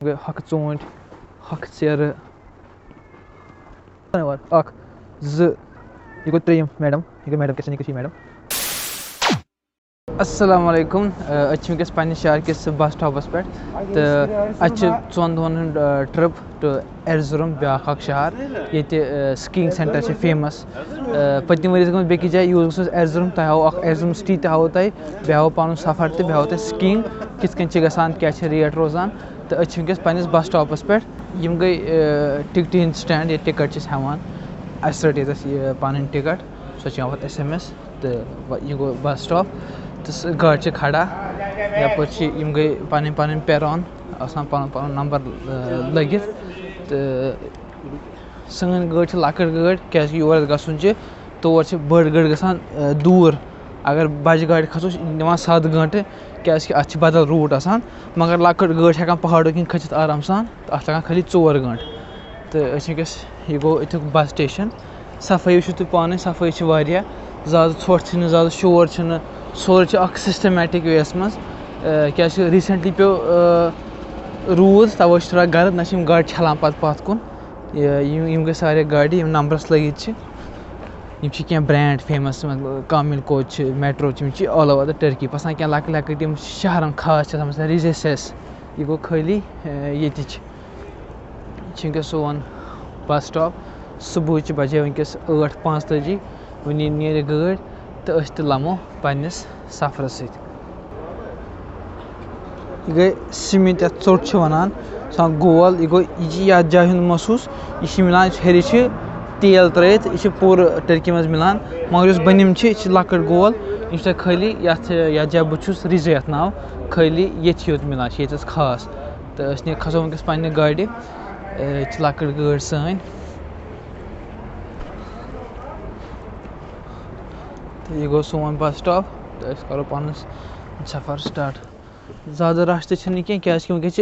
Hak țondi, hak țeră. Ak, z. You got three, madam. You got madam. कैसे निकली madam? Assalamu alaikum. अच्छी के Spanish शहर के बस स्टॉपस पे तो अच्छे चौंदोन ट्रिप तो एर्जुरम ब्याख शहर ये स्कीइंग सेंटर से फेमस पत्नी वरी गो बेकि जाय यूज एर्जुरम तह हाव एर्जुरम सिटी तह हाव तह बे हाव पन सफर तो बे हाव तह स्कीइंग किस कन गसान क्या रेट रोजान तो अच्छी वस पन्निस बस स्टॉपस पे यम गई टिकट हिंद स्टैंड ये टिकट हेवान अस रट ये पन टिकट सो पे SMS तो यह गो बस स्टॉप तो गाड़ी खड़ा यप गई पन पन पेरन आसान पन पन नंबर लगित तो सन गाड़ी लकट गाड़ी क्या योर गसन तौर बड़ गाड़ी गसान दूर अगर बज गाड़ी खसो निवान 7 घंटे क्या अत बदल रूट आसान मगर लकट गाड़ी हेकान पहाड़ों किन खित आराम सान तो अत लगान खाली 4 घंटे तो वस यह गो ये बस स्टेशन सफाई तुम पान सफाई ज़्यादा ोट ज़्यादा शोर सोरे सिस्टमेटिक वेस मज क्या रिसेंटली पे रूद तवे थोड़ा गर्द ना गाड़ी छलान पत कुन गई सारे गाड़ी नंबरस लगित क्या ब्रांड फेमस मतलब Kamil Koc Metro all over the Turkey पसान क्या लक लकट शहरन खास रिजे सेस यह गो खाली ये सोन बस स्टॉप सुबह बजे वनकस 8:45 वनी नीर गाड़ी तो अस लमो पन्निस सफरस सत यह गई सीमेंट चोट वनान सान गोल यह गो यह जाय महसूस यह मिलान हेरी तेल त्रित यह पूरे टर्की मज मिलान मगर बनिम लकट गोल यह खाली ये जब बहुत रिजे ये नाव खाली ये योत मिलान ये खास तो खसो वनकस पन्ने गाड़ी लकट गाड़ी सन तो यह गो सोन बस स्टॉप तो करो पन सफर स्टार्ट ज़्यादा रश तो क्या वनकस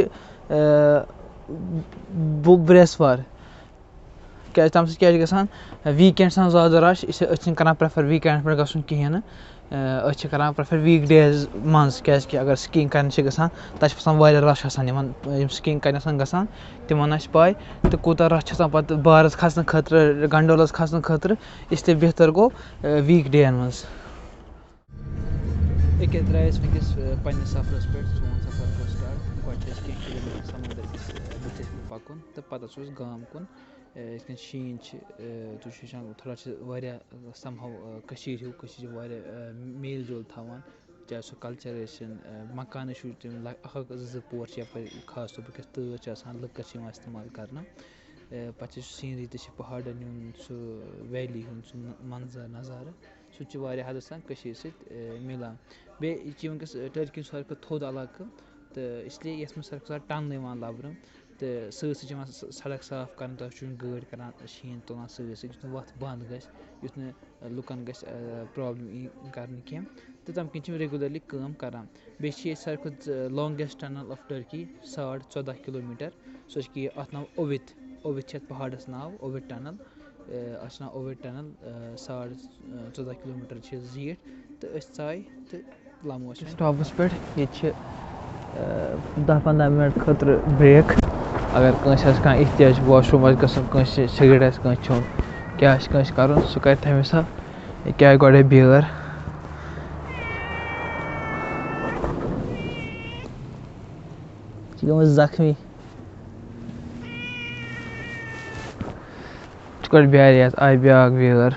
ब्रेसवार क्या तम क्या गसान वीकेंड ज़्यादा रश इस कर प्रेफर वीकेंड पे गसन कहें कर प्रेफर वीक डेज मज क्या अगर स्कीइंग कर गसान तक रश स्कीइंग कर गसान तिमन पाई तो कूत रश पे बारस खसन खतर गंडोलस खसन खतर इसलिए बेहतर गो वीक डेन मज अके द्रायस वनकस पन्ने सफरस पे सोन सफर गो स्टार्ट गो किलोमीटर समुद्र किस बुत पकुन तो पत गाम कुन इन शीन तुम थोड़ा समहाउ मेल जोल थवान चाहे सो कल्चर मकान तम 2 पोर खास तौर पर तर लकर इस्तेमाल कर पे सीनरी तो पहाड़न सह वैली मंजर नज़ार सह हद स मिलान बे वनकस टर्की सारे थोद इलाक तो इसलिए ये सारे टनल लबन तो सड़क साफ कर गाड़ी कर शीन तुलान सत वत बंद गु लुकन ग प्रॉब्लम कर तो तम कन रेगुलरली काम करान बे सारे longest tunnel of Turkey 14.5 kilometre so अत नाव ओवित ओवित पहाड़स नाव ओविट टनल अत नाव ओविट टनल 14.5 किलोमीटर जीट तो चाय तो लमो स्टॉपस पे 10-15 मिनट खतर ब्रेक अगर कह एहतियाज वॉशरूम गसन सिगरेट चुन क्या कर सह कर तमें सा क्या गए बेर जख्मी बेर आय ब्या बेर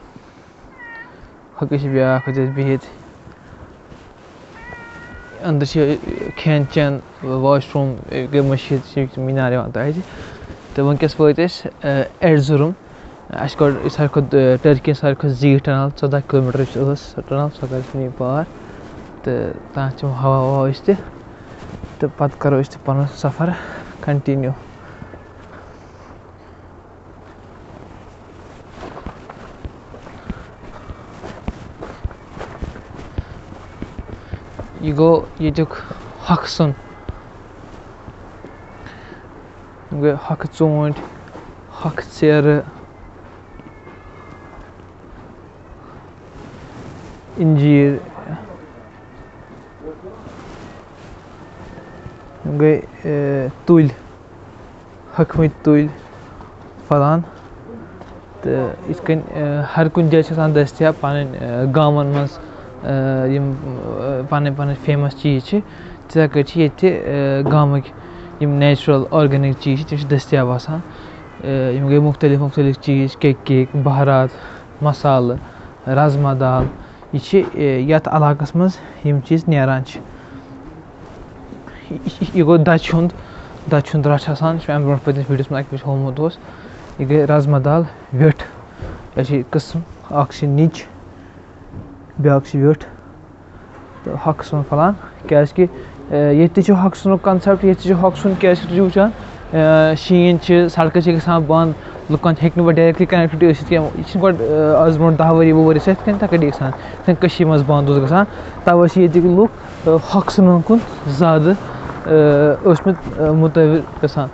हकस ब्या बिहित अंदर खेन चेन वॉशरूम गई मशीद मीनार तह तो वनकस वत एर्जुरुम अस सारे टर्की सारे जीट टनल 14 किलोमीटर टनल सो कर पार तो तथ हवा ववा तो पत करो पन सफर कंटिन्यू यह गो ये हक सुन गई हक ोंद हक ेर इंजीर गई तुल hökmət tül falan. Yith kən hər kun jayə çə asan dəstiyab panın gamın mans yim panın famous çiz çə. Tizə kə yetti gamık yim natural organic çiz çə dəstiyab asan. Yim gə müxtəlif çiz, kek, baharat, masalı, razma dal. İçi yat alakasımız yim çiz neran çə. Yego Dachshund raçasan, şu an bronx pətin videosunda akmış olmadığı. Yego razma dal, vört. Yaşı kısım, akşı niç, bir akşı vört. Haksun falan. Kəski yettici haksunun konsept, yettici haksun kəski tutucan. Şiin çı, sarkı çı kısan ban, lukan hekni var directly connected ısit ki, için god az bron daha var bu var set kan takı diksan. Sen kaşımız ban doz kısan. Tavaşı yettici luk haksunun kun zadı Osmet mutavir kısan.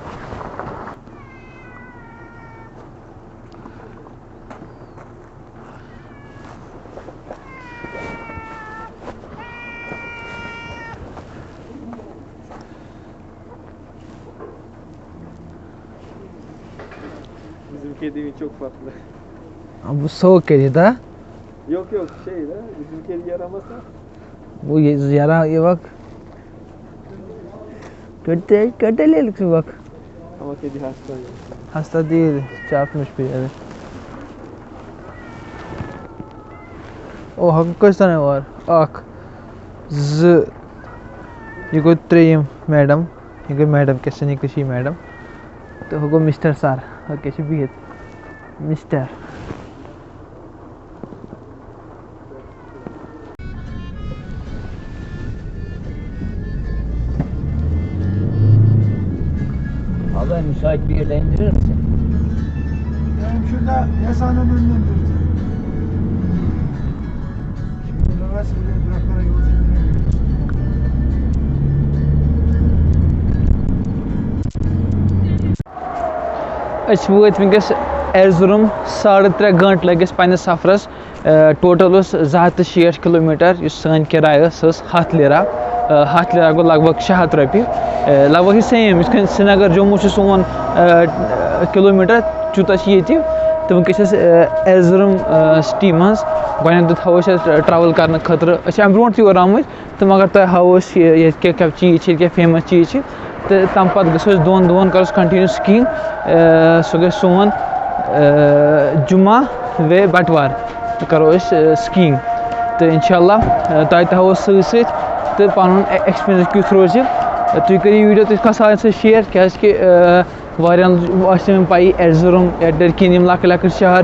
Bizim kedi çok farklı. Bu soğuk kedi de. Yok şey de bizim kedi yaramasa. Bu yara bak. Kötelelik bak. Ama kedi hasta. Hasta değil, çarpmış bir yere. O kaç tane var? Ak. Z. Yego treyim madam. Yego madam kesin kişi madam. तो होगा mister sir कैसे भी है mister Abi müsait bir yerle indirir misin? Yani şurada yasanın önünden duracağım. Şimdi üniversitede duraklara yol çekmeye It's वुंकस Erzurum 3.5 घंटे लगे पन्नस सफरस total 260 kilometre सन किराय 7 lira गो लगभग 600 रुपये लगभग सेम श्रीनगर जम्मू सोन किलोमीटर चूत तो वुंकस Erzurum सिटी मज गो थो ट्रैवल करने खतर अम ब्रो योर आम तो मगर तुम हाओ क्या चीज़ क्या फेमस चीज़ तो तम पे गो दोन दोन करो कंटिन्यू स्कीइंग सो गो सोन जुमा वे बटवार करो स्कीइंग तो इंशाल्लाह तुम तहो सत तो पुन एक्सपीरियंस क्युथ रोज तुम करो वीडियो तुम कसा शेयर क्या वारियान पाई Erzurum डर किन लक शहर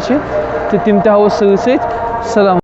तो तम तहो सत सलाम।